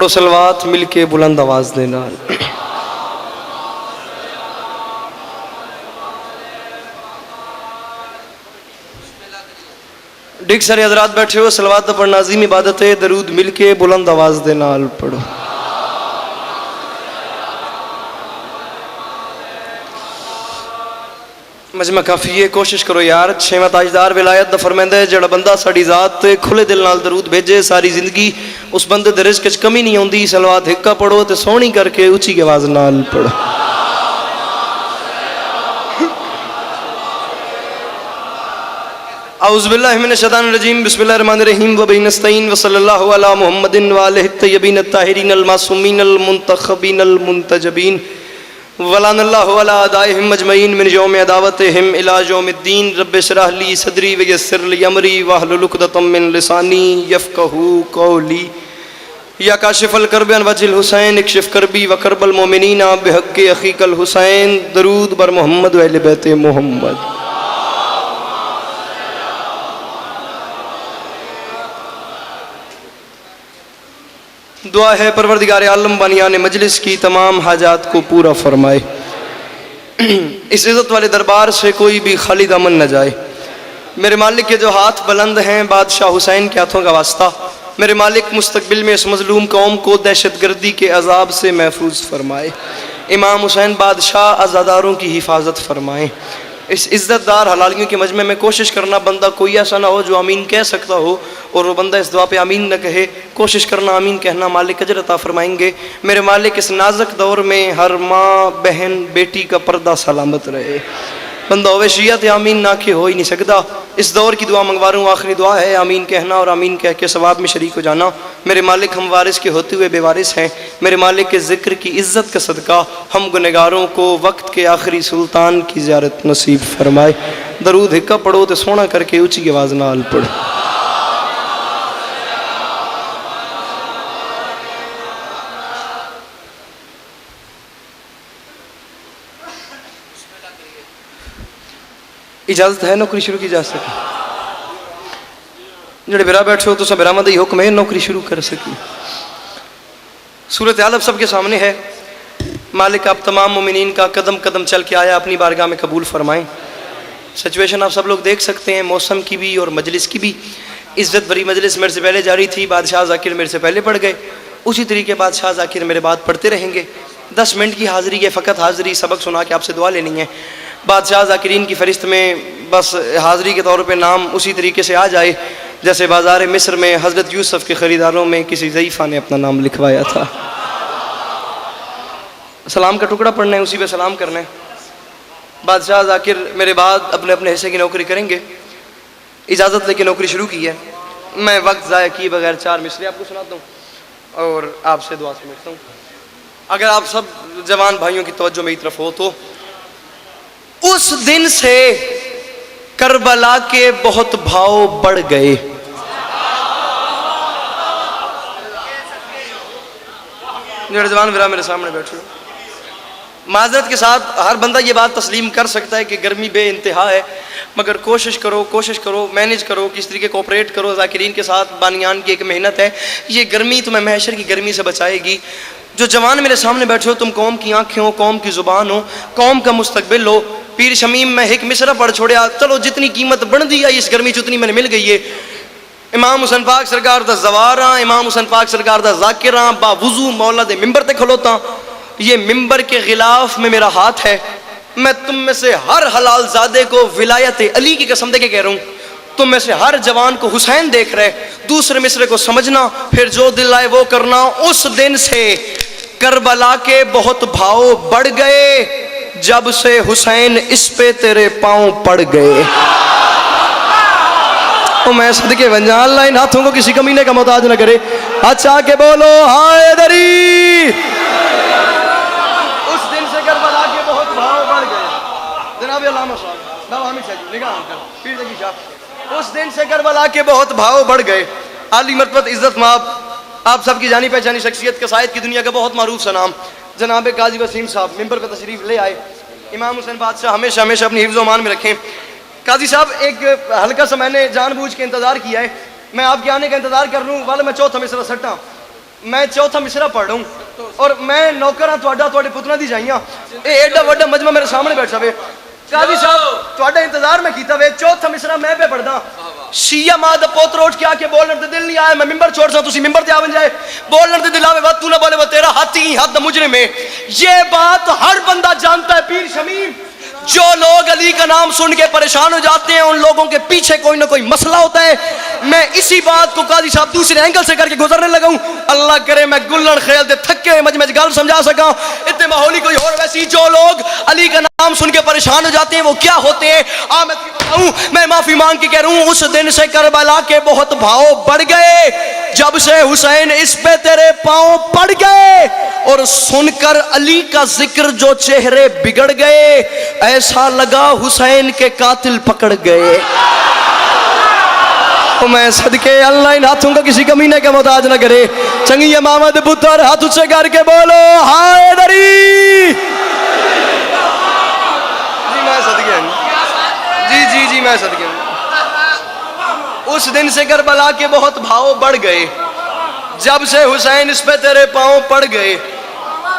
پڑھو صلوات مل کے بلند آواز دے نال۔ ڈگ سارے حضرات بیٹھے ہو، صلوات دا پڑھنا عظیم عبادت ہے، درود مل کے بلند آواز دے نال پڑھو۔ مجمع کافی ہے، کوشش کرو یار۔ چھویں تاجدار ولایت دا فرماندا ہے جڑا بندہ ساڈی ذات تے کھلے دل نال درود بھیجے ساری زندگی اس بندے دے رزق وچ کمی نہیں ہوندی۔ صلوات ہکا پڑھو تے سونی کر کے اونچی آواز نال پڑھو۔ اعوذ باللہ من الشیطان الرجیم، بسم اللہ الرحمن الرحیم، وبہ نستعین، وصلی اللہ علی محمد وآلہ الطیبین الطاہرین المعصومین المنتخبین المنتجبین، ولعن اللہ علی اعدائہم اجمعین من یوم عداوتہم الی یوم الدین۔ رب اشرح لی صدری ویسر لی امری واحلل عقدۃ من لسانی یفقہوا قولی۔ یا کاشف الکرب عن وجہ الحسین اکشف کربی وکرب المؤمنین بحق اخیک الحسین۔ درود بر محمد و اہل بیت محمد۔ دعا ہے پروردگار عالم بانیان مجلس کی تمام حاجات کو پورا فرمائے، اس عزت والے دربار سے کوئی بھی خالی دامن نہ جائے۔ میرے مالک کے جو ہاتھ بلند ہیں بادشاہ حسین کے ہاتھوں کا واسطہ، میرے مالک مستقبل میں اس مظلوم قوم کو دہشت گردی کے عذاب سے محفوظ فرمائے۔ امام حسین بادشاہ عزاداروں کی حفاظت فرمائے۔ اس عزت دار حلالیوں کے مجمع میں کوشش کرنا بندہ کوئی ایسا نہ ہو جو آمین کہہ سکتا ہو اور وہ بندہ اس دعا پہ آمین نہ کہے۔ کوشش کرنا آمین کہنا، مالک اجر عطا فرمائیں گے۔ میرے مالک اس نازک دور میں ہر ماں بہن بیٹی کا پردہ سلامت رہے۔ بندہ ہوئے شیعہ تے آمین نہ کہ ہو ہی نہیں سکتا۔ اس دور کی دعا منگوا رہا ہوں، آخری دعا ہے، آمین کہنا اور آمین کہہ کے ثواب میں شریک ہو جانا۔ میرے مالک ہم وارث کے ہوتے ہوئے بے وارث ہیں، میرے مالک کے ذکر کی عزت کا صدقہ ہم گنہگاروں کو وقت کے آخری سلطان کی زیارت نصیب فرمائے۔ درود ہکا پڑھو تے سونا کر کے اونچی آواز نال پڑھو۔ اجازت ہے نوکری شروع کی جا سکے؟ جڑے برا بیٹھے ہو تو سب برآمد ہی حکم ہے نوکری شروع کر سکی۔ صورتحال اب سب کے سامنے ہے، مالک آپ تمام مومنین کا قدم قدم چل کے آیا اپنی بارگاہ میں قبول فرمائیں۔ سچویشن آپ سب لوگ دیکھ سکتے ہیں، موسم کی بھی اور مجلس کی بھی۔ عزت بری مجلس میرے سے پہلے جاری تھی، بادشاہ ذاکر میرے سے پہلے پڑھ گئے، اسی طریقے بادشاہ ذاکر میرے بعد پڑھتے رہیں گے۔ 10 منٹ کی حاضری ہے، فقط حاضری، سبق سنا کے آپ سے دعا لینی ہے۔ بادشاہ ذاکرین کی فہرست میں بس حاضری کے طور پہ نام اسی طریقے سے آ جائے جیسے بازار مصر میں حضرت یوسف کے خریداروں میں کسی ضعیفہ نے اپنا نام لکھوایا تھا۔ سلام کا ٹکڑا پڑھنا ہے، اسی پہ سلام کرنا ہے۔ بادشاہ ذاکر میرے بعد اپنے اپنے حصے کی نوکری کریں گے۔ اجازت لے کے نوکری شروع کی ہے۔ میں وقت ضائع کیے بغیر 4 مصرے آپ کو سناتا ہوں اور آپ سے دعا سمجھتا ہوں۔ اگر آپ سب جوان بھائیوں کی توجہ میری طرف ہو تو اس دن سے کربلا کے بہت بھاؤ بڑھ گئے۔ میرے جوان برا میرے سامنے بیٹھے ہو، معذرت کے ساتھ ہر بندہ یہ بات تسلیم کر سکتا ہے کہ گرمی بے انتہا ہے، مگر کوشش کرو مینیج کرو، کس طریقے کوپریٹ کرو ذاکرین کے ساتھ۔ بانیان کی ایک محنت ہے، یہ گرمی تمہیں محشر کی گرمی سے بچائے گی۔ جو جوان میرے سامنے بیٹھے ہو، تم قوم کی آنکھیں ہو، قوم کی زبان ہو، قوم کا مستقبل ہو۔ پیر شمیم میں ایک مصرع پڑھ چھوڑیا، چلو جتنی قیمت بڑھ دی ہے اس گرمی جتنی میں نے مل گئی ہے۔ امام حسین پاک سرکار دا زواراں، امام حسین پاک سرکار دا ذاکراں، با وضو مولا دے ممبر تے کھلوتا۔ یہ ممبر کے غلاف میں میرا ہاتھ ہے، میں تم میں سے ہر حلال زادے کو ولایت علی کی قسم دے کے کہہ رہا ہوں، تم میں سے ہر جوان کو حسین دیکھ رہے، دوسرے مصرے کو سمجھنا، پھر جو دل آئے وہ کرنا۔ اس دن سے کربلا کے بہت بھاؤ بڑھ گئے، جب سے حسین اس پہ تیرے پاؤں پڑ گئے۔ تو میں صدقے بن جاؤں، اللہ ان ہاتھوں کو کسی کمینے کا محتاج نہ کرے۔ اچھا کہ بولو حیدری۔ اس دن سے کربلا کے بہت بھاؤ بڑھ گئے۔ جناب علامہ صاحب، بابا حامد صاحب جی، نگاہ کر پیر زکی صاحب۔ اس دن سے کربلا کے بہت بھاؤ بڑھ گئے۔ عالی مرتبت عزت مآب آپ سب کی جانی پہچانی شخصیت قصائد کی دنیا کا بہت معروف سا نام جناب قاضی وسیم صاحب ممبر پہ تشریف لے آئے۔ امام حسین بادشاہ ہمیشہ ہمیشہ اپنی حفظ و امان میں رکھیں۔ قاضی صاحب، ایک ہلکا سا میں نے جان بوجھ کے انتظار کیا ہے، میں آپ کے آنے کا انتظار کر رہا ہوں، والا میں چوتھا مصرع سٹا میں چوتھا مصرع پڑھ رہا ہوں اور میں نوکر ہاں تواڈے پتراں دی جائیاں اے ایڈا وڈا مجمع میرے سامنے بیٹھا وے قاضی صاحب تواڈا انتظار میں کیتا وے چوتھا مصرع میں پہ پڑھدا شیعہ ماں دا پوتر اٹھ کے آ کے بولن تے دل نہیں آیا میں ممبر چھوڑ سا تسی ممبر تے آون جائے بولن تے دل آوے وا تو نہ بولے وہ تیرا ہاتھی حد مجرم ہے یہ بات ہر بندہ جانتا ہے پیر شمیم جو لوگ علی کا نام سن کے پریشان ہو جاتے ہیں ان لوگوں کے پیچھے کوئی نہ کوئی مسئلہ ہوتا ہے میں اسی بات کو قاضی صاحب دوسرے اینگل سے کر کے گزرنے لگا ہوں اللہ کرے میں گلن خیل دے تھکے ہوئے مجھ گل سمجھا سکا اتنے ماحولی کوئی اور ویسی جو لوگ علی کا نام سن کے پریشان ہو جاتے ہیں وہ کیا ہوتے ہیں میں معافی مانگ کے کہہ رہا ہوں اس دن سے کربلا کے بہت بھاؤ بڑھ گئے جب سے حسین اس پہ تیرے پاؤں پڑ گئے اور سن کر علی کا ذکر جو چہرے بگڑ گئے ایسا لگا حسین کے قاتل پکڑ گئے میں صدقے اللہ ان ہاتھوں کا کسی کمینے کا محتاج نہ کرے چنگی امامت پتر ہاتھ سے کر کے بولو ہائے دری جی میں صدقے جی میں صدقے اس دن سے کربلا کے بہت بھاؤ بڑھ گئے جب سے حسین اس پہ تیرے پاؤں پڑ گئے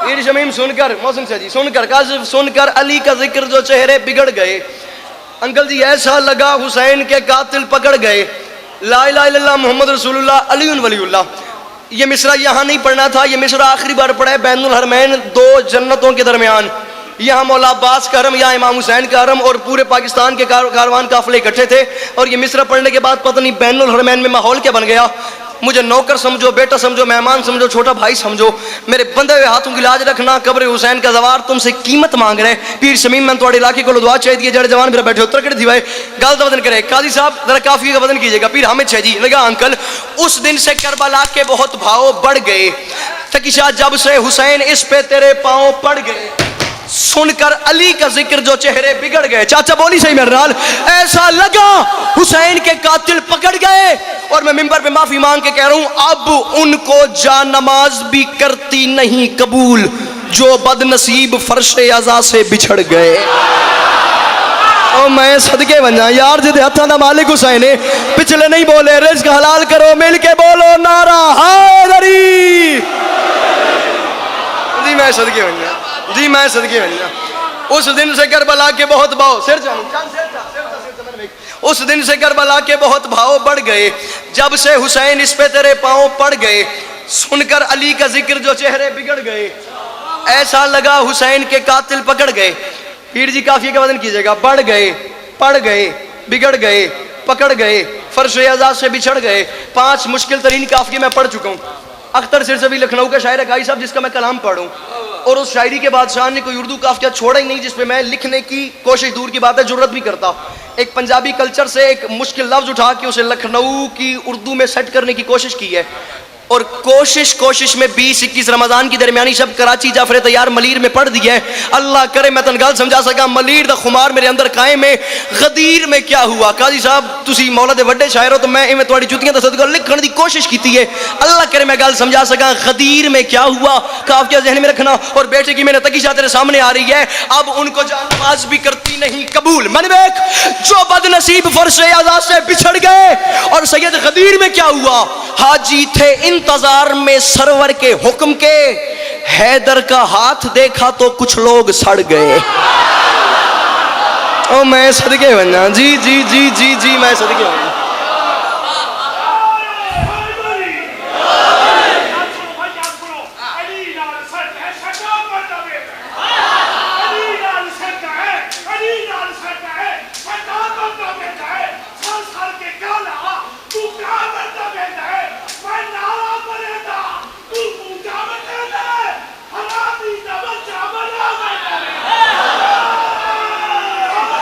پیر شمیم سن کر محسن سے جی سن کر کاشف سن کر علی کا ذکر جو چہرے بگڑ گئے انکل جی ایسا لگا حسین کے قاتل پکڑ گئے لا الہ الا اللہ محمد رسول اللہ علی ولی اللہ یہ مصرع یہاں نہیں پڑھنا تھا یہ مصرع آخری بار پڑھا ہے بین الحرمین دو جنتوں کے درمیان یہاں مولا عباس کا حرم یہاں امام حسین کا حرم اور پورے پاکستان کے کاروان قافلے اکٹھے تھے اور یہ مصرع پڑھنے کے بعد پتہ نہیں بین الحرمین میں ماحول کیا بن گیا مجھے نوکر سمجھو بیٹا سمجھو مہمان سمجھو چھوٹا بھائی سمجھو میرے بندے ہوئے ہاتھوں کی لاج رکھنا قبر حسین کا زوار تم سے قیمت مانگ رہے پیر شمیم میں تھوڑے علاقے کو دعا چاہیے دیئے جڑے جوان میرا بیٹھے اتر کر دیوائے گال دا وزن کرے قاضی صاحب ذرا کافی کا وزن کیجئے گا پیر حامد شاہ جی لگا انکل اس دن سے کربلا کے بہت بھاؤ بڑھ گئے تکیشہ جب سے حسین اس پہ تیرے پاؤں پڑ گئے سن کر علی کا ذکر جو چہرے بگڑ گئے چاچا بولی صحیح میرے نال ایسا لگا حسین کے قاتل پکڑ گئے اور میں ممبر پہ معافی مانگ کے کہہ رہا ہوں اب ان کو جا نماز بھی کرتی نہیں قبول جو بد نصیب فرش عزا سے بچھڑ گئے اور میں صدقے بنجا یار جدے ہتھاں دا مالک حسین ہے پچھلے نہیں بولے رزق حلال کرو مل کے بولو نعرہ حیدری جی میں صدقے بنجا جی میں صدقے بنجا اس دن سے کربلا کے بہت بھاؤ سر اس دن سے کربلا کے بہت بھاؤ بڑھ گئے جب سے حسین اس پہ تیرے پاؤں پڑ گئے سن کر علی کا ذکر جو چہرے بگڑ گئے ایسا لگا حسین کے قاتل پکڑ گئے پیر جی کافی کا وزن کیجئے گا بڑھ گئے پڑ گئے بگڑ گئے پکڑ گئے فرش عزا سے بچھڑ گئے 5 مشکل ترین کافی میں پڑھ چکا ہوں اختر سرسوی لکھنؤ کا شاعر ہے قاضی صاحب جس کا میں کلام پڑھوں اور اس شاعری کے بادشاہ نے کوئی اردو کافیہ چھوڑا ہی نہیں جس پہ میں لکھنے کی کوشش دور کی بات ہے جرت بھی کرتا ایک پنجابی کلچر سے ایک مشکل لفظ اٹھا کے اسے لکھنؤ کی اردو میں سیٹ کرنے کی کوشش کی ہے اور کوشش میں 20-21 رمضان کی درمیانی شب کراچی جعفر تیار ملیر میں پڑھ دی ہے اللہ کرے میں تنگال سمجھا سکا ملیر دا خمار میرے اندر قائم ہے غدیر میں کیا ہوا قاضی صاحب تسی مولا دے وڈے شاعر ہو تو میں ایویں تواڈی جوتیاں دا صدقہ لکھن دی کوشش کیتی ہے اللہ کرے میں گل سمجھا سکا غدیر میں کیا ہوا قافیہ ذہن میں رکھنا اور بیٹے کی میں نے تقی شاہ تیرے سامنے آ رہی ہے اب ان کو جان نماز بھی کرتی نہیں قبول من بیک جو بد نصیب فرش عزا سے بچھڑ گئے اور سید غدیر میں کیا ہوا حاجی تھے انتظار میں سرور کے حکم کے حیدر کا ہاتھ دیکھا تو کچھ لوگ سڑ گئے او میں صدقے بننا جی میں صدقے بننا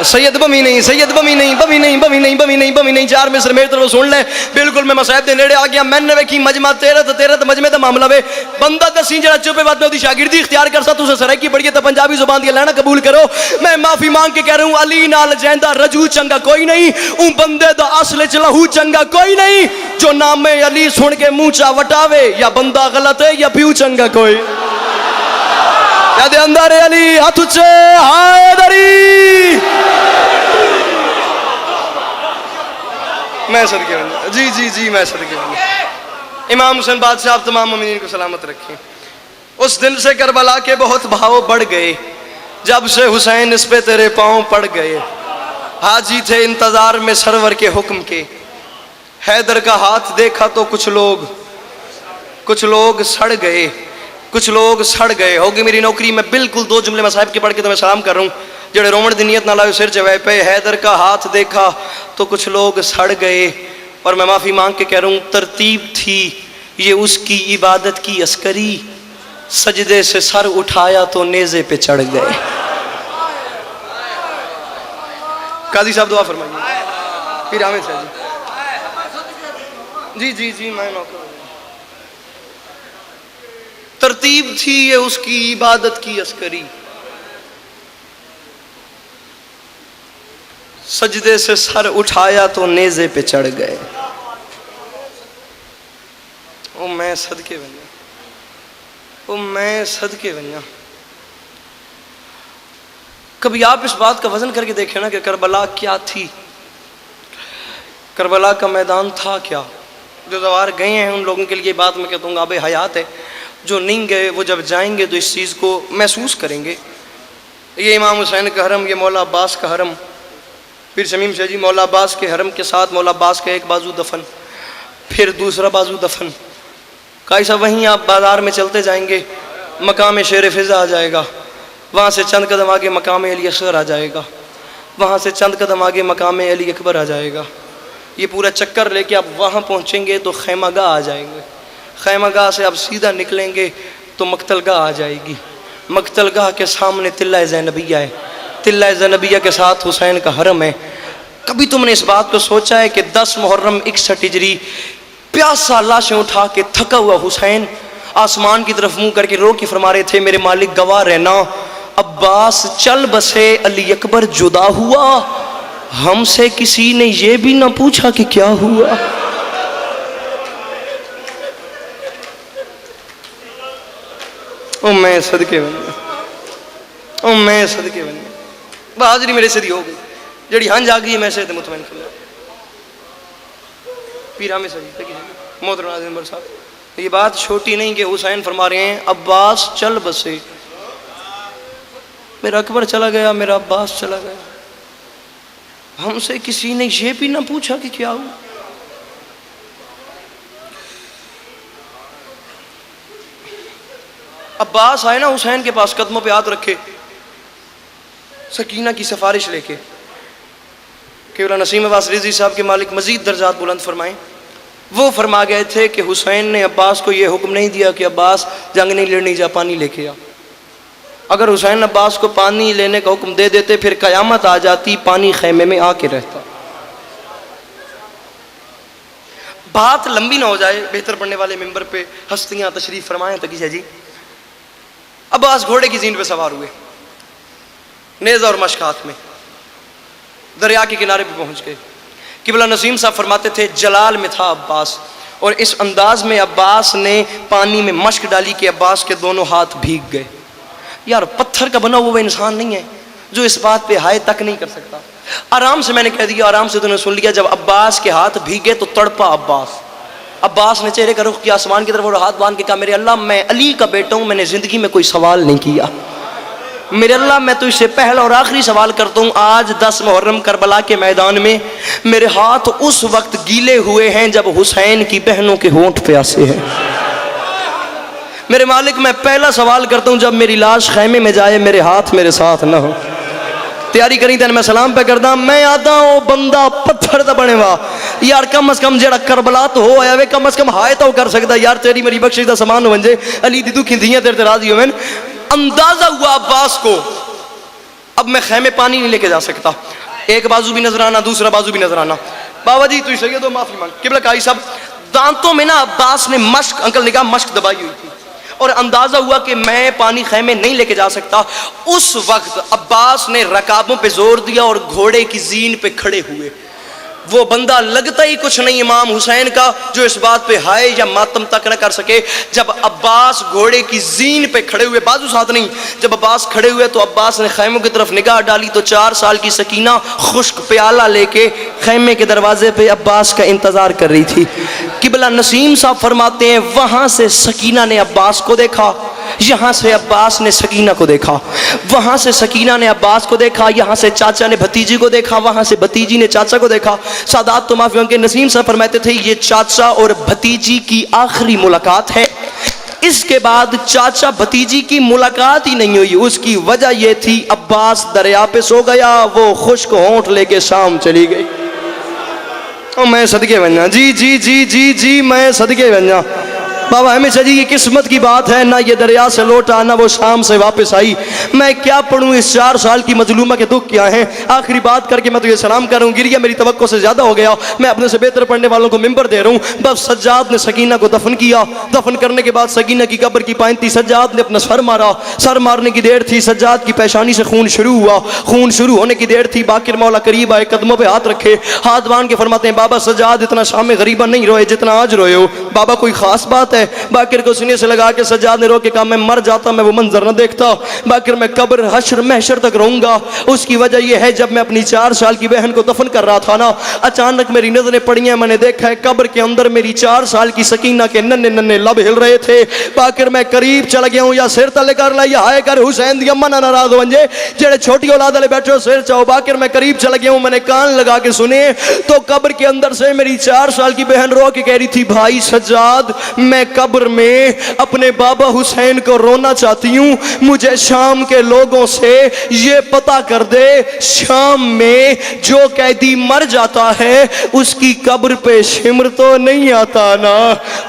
سید بمی نہیں 4 مصر میرے طرف سن لے بالکل میں مسائب دے نیڑے آ گیا میں نے ویکھی مجمع تیرے مجمع دا معاملہ وے بندہ دسی جڑا چوپے واد میں دی شاگردی اختیار کر سا تسے سرائکی پڑھیے تے پنجابی زبان دی لینا قبول کرو میں معافی مانگ کے کہہ رہا ہوں علی نال جیندا رجو چنگا کوئی نہیں اون بندے دا اصل وچ لہو چنگا کوئی نہیں جو نام علی سن کے منہ چا وٹاوے یا بندہ غلط ہے یا پیو چنگا کوئی یا دے اندر علی ہاتھ اچھے حیدری میں صدقے بننا جی میں صدقے بننا امام حسین بادشاہ آپ تمام مومنین کو سلامت رکھیں۔ اس دن سے کربلا کے بہت بھاؤ بڑھ گئے، جب سے حسین اس پہ تیرے پاؤں پڑ گئے۔ حاجی تھے انتظار میں سرور کے حکم کے، حیدر کا ہاتھ دیکھا تو کچھ لوگ سڑ گئے، کچھ لوگ سڑ گئے۔ ہوگی میری نوکری، میں بالکل 2 جملے مصاحب کے پڑھ کے تمہیں سلام کر رہا ہوں، جڑے رومن دی نیت نہ لائے سر چوائے پہ۔ حیدر کا ہاتھ دیکھا تو کچھ لوگ سڑ گئے، اور میں معافی مانگ کے کہہ رہا ہوں، ترتیب تھی یہ اس کی عبادت کی عسکری، سجدے سے سر اٹھایا تو نیزے پہ چڑھ گئے۔ قاضی صاحب دعا فرمائیے۔ پھر حامد صاحب جی میں نوکر۔ ترتیب تھی یہ اس کی عبادت کی عسکری، سجدے سے سر اٹھایا تو نیزے پہ چڑھ گئے۔ او میں صدقے بنیا، او میں صدقے بنیا۔ کبھی آپ اس بات کا وزن کر کے دیکھیں نا کہ کربلا کیا تھی، کربلا کا میدان تھا کیا۔ جو زوار گئے ہیں ان لوگوں کے لیے بات میں کہتا ہوں آب حیات ہے، جو نہیں گئے وہ جب جائیں گے تو اس چیز کو محسوس کریں گے۔ یہ امام حسین کا حرم، یہ مولا عباس کا حرم، پھر شمیم شاہ جی مولا عباس کے حرم کے ساتھ مولا عباس کا ایک بازو دفن، پھر دوسرا بازو دفن۔ قاضی صاحب وہیں آپ بازار میں چلتے جائیں گے، مقام شیر فضا آ جائے گا، وہاں سے چند قدم آگے مقام علی اصغر آ جائے گا، وہاں سے چند قدم آگے مقام علی اکبر آ جائے گا۔ یہ پورا چکر لے کے آپ وہاں پہنچیں گے تو خیمہ گاہ آ جائیں گے، خیمہ گاہ سے آپ سیدھا نکلیں گے تو مقتل گاہ آ جائے گی، مقتل گاہ کے سامنے تلہ زینبیہ ہے، تلہ زینبیہ کے ساتھ حسین کا حرم ہے۔ کبھی تم نے اس بات کو سوچا ہے کہ 10 محرم 61 ہجری پیاسا لاشیں اٹھا کے تھکا ہوا حسین آسمان کی طرف منہ کر کے رو کے فرما رہے تھے، میرے مالک گواہ رہنا، عباس چل بسے علی اکبر جدا ہوا، ہم سے کسی نے یہ بھی نہ پوچھا کہ کیا ہوا۔ او میں صدقے بنیا، او میں صدقے بنیا۔ بہادری میرے سے دی ہو گئی، جڑی ہنج آ گئی میں سے مطمئن کر لیا۔ پیر حامد صاحب محترم ناظرین بر صاحب، یہ بات چھوٹی نہیں کہ حسین فرما رہے ہیں عباس چل بسے، میرا اکبر چلا گیا، میرا عباس چلا گیا، ہم سے کسی نے یہ بھی نہ پوچھا کہ کیا ہوا۔ عباس آئے نا حسین کے پاس، قدموں پہ ہاتھ رکھے، سکینہ کی سفارش لے کے، کہ نسیم عباس رضی صاحب کے مالک مزید درجات بلند فرمائیں۔ وہ فرما گئے تھے کہ حسین نے عباس کو یہ حکم نہیں دیا کہ عباس جنگ نہیں لڑنی، جا پانی لے کے آ۔ اگر حسین عباس کو پانی لینے کا حکم دے دیتے پھر قیامت آ جاتی، پانی خیمے میں آ کے رہتا۔ بات لمبی نہ ہو جائے، بہتر پڑھنے والے ممبر پہ ہستیاں تشریف فرمائیں۔ تقی جی عباس گھوڑے کی زین پہ سوار ہوئے، نیزہ اور مشک ہاتھ میں، دریا کے کنارے پہ پہنچ گئے۔ قبلہ نسیم صاحب فرماتے تھے جلال میں تھا عباس، اور اس انداز میں عباس نے پانی میں مشک ڈالی کہ عباس کے دونوں ہاتھ بھیگ گئے۔ یار پتھر کا بنا ہوا وہ انسان نہیں ہے جو اس بات پہ ہائے تک نہیں کر سکتا۔ آرام سے میں نے کہہ دیا، آرام سے تو نے سن لیا، جب عباس کے ہاتھ بھیگے تو تڑپا عباس نے چہرے کا رخ کیا آسمان کی طرف اور ہاتھ باندھ کے کہا، میرے اللہ میں علی کا بیٹا ہوں، میں نے زندگی میں کوئی سوال نہیں کیا، میرے اللہ میں تو اس سے پہلا اور آخری سوال کرتا ہوں، آج 10 محرم کربلا کے میدان میں میرے ہاتھ اس وقت گیلے ہوئے ہیں جب حسین کی بہنوں کے ہونٹ پیاسے ہیں۔ میرے مالک میں پہلا سوال کرتا ہوں، جب میری لاش خیمے میں جائے میرے ہاتھ میرے ساتھ نہ ہو۔ تیاری کریں تین میں سلام پہ کردا، میں آدھا ہوں بندہ پتھر دا بنے وا، یار کم از کم جڑا کربلا تو ہو آیا وے، کم از کم ہائے تو کر سکتا، یار تیری میری بخشش دا سامان ہو ونجے، علی دی دکھی دیاں تیرے راضی ہوئن۔ اندازہ ہوا عباس کو اب میں خیمے پانی نہیں لے کے جا سکتا، ایک بازو بھی نظر آنا، دوسرا بازو بھی نظر آنا۔ بابا جی تو سید ہو، معافی مانگ۔ قبلہ قائی صاحب دانتوں میں نا عباس نے مشک، انکل نے کہا مشک دبائی ہوئی تھی، اور اندازہ ہوا کہ میں پانی خیمے نہیں لے کے جا سکتا۔ اس وقت عباس نے رکابوں پہ زور دیا اور گھوڑے کی زین پہ کھڑے ہوئے۔ وہ بندہ لگتا ہی کچھ نہیں امام حسین کا جو اس بات پہ ہائے یا ماتم تک نہ کر سکے۔ جب عباس گھوڑے کی زین پہ کھڑے ہوئے، بازو ساتھ نہیں، جب عباس کھڑے ہوئے تو عباس نے خیموں کی طرف نگاہ ڈالی تو 4 سال کی سکینہ خشک پیالہ لے کے خیمے کے دروازے پہ عباس کا انتظار کر رہی تھی۔ قبلہ نسیم صاحب فرماتے ہیں وہاں سے سکینہ نے عباس کو دیکھا، یہاں سے عباس نے سکینہ کو دیکھا، وہاں سے سکینہ نے عباس کو دیکھا، یہاں سے چاچا نے بھتیجی کو دیکھا، وہاں سے بھتیجی نے چاچا کو دیکھا۔ سادات تو معافی کے نسیم صاحب فرماتے تھے یہ چاچا اور بھتیجی کی آخری ملاقات ہے، اس کے بعد چاچا بھتیجی کی ملاقات ہی نہیں ہوئی۔ اس کی وجہ یہ تھی عباس دریا پہ سو گیا، وہ خشک ہونٹ لے کے شام چلی گئی۔ میں صدقے بنجا، جی جی جی جی جی میں صدقے بنجا بابا ہمیشہ جی، یہ قسمت کی بات ہے، نہ یہ دریا سے لوٹا نہ وہ شام سے واپس آئی۔ میں کیا پڑھوں اس 4 سال کی مظلومہ کے دکھ کیا ہیں۔ آخری بات کر کے میں تو یہ سلام کروں، گریہ میری توقع سے زیادہ ہو گیا، میں اپنے سے بہتر پڑھنے والوں کو ممبر دے رہا ہوں۔ بس سجاد نے سکینہ کو دفن کیا، دفن کرنے کے بعد سکینہ کی قبر کی پائن تھی، سجاد نے اپنا سر مارا، سر مارنے کی دیر تھی، سجاد کی پیشانی سے خون شروع ہوا، خون شروع ہونے کی دیر تھی، باقر مولا قریب آئے، قدموں پہ ہاتھ رکھے، ہاتھ باندھ کے فرماتے ہیں بابا سجاد اتنا شام غریبہ نہیں روئے جتنا آج روئے ہو، بابا کوئی خاص بات ہے؟ باقر کو سینے سے لگا کے سجاد نے رو کے کہا میں مر جاتا میں وہ منظر نہ دیکھتا، باقر میں قبر حشر محشر تک رہوں گا۔ اس کی وجہ یہ ہے جب میں اپنی 4 سال کی بہن کو دفن کر رہا تھا نا، اچانک میری نظریں پڑی ہیں، میں نے دیکھا ہے قبر کے اندر میری 4 سال کی سکینہ کے ننھے ننھے لب ہل رہے تھے۔ باقر میں قریب چل گیا ہوں، یا سر تلے کر لا یا ہائے کر حسین دی اماں نہ ناراض ہو جے جڑے چھوٹی اولاد والے بیٹھے ہو سر چاہو۔ باقر میں قریب چل گیا ہوں، میں نے کان لگا کے سنے تو قبر کے اندر سے میری 4 سال کی بہن رو کے کہہ رہی تھی بھائی سجاد میں قبر میں اپنے بابا حسین کو رونا چاہتی ہوں، مجھے شام کے لوگوں سے یہ پتہ کر دے شام میں جو قیدی مر جاتا ہے اس کی قبر پہ شمر تو نہیں آتا نا۔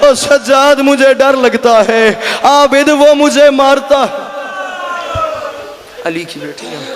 اور سجاد مجھے ڈر لگتا ہے، عابد وہ مجھے مارتا۔ علی کی بیٹی ہے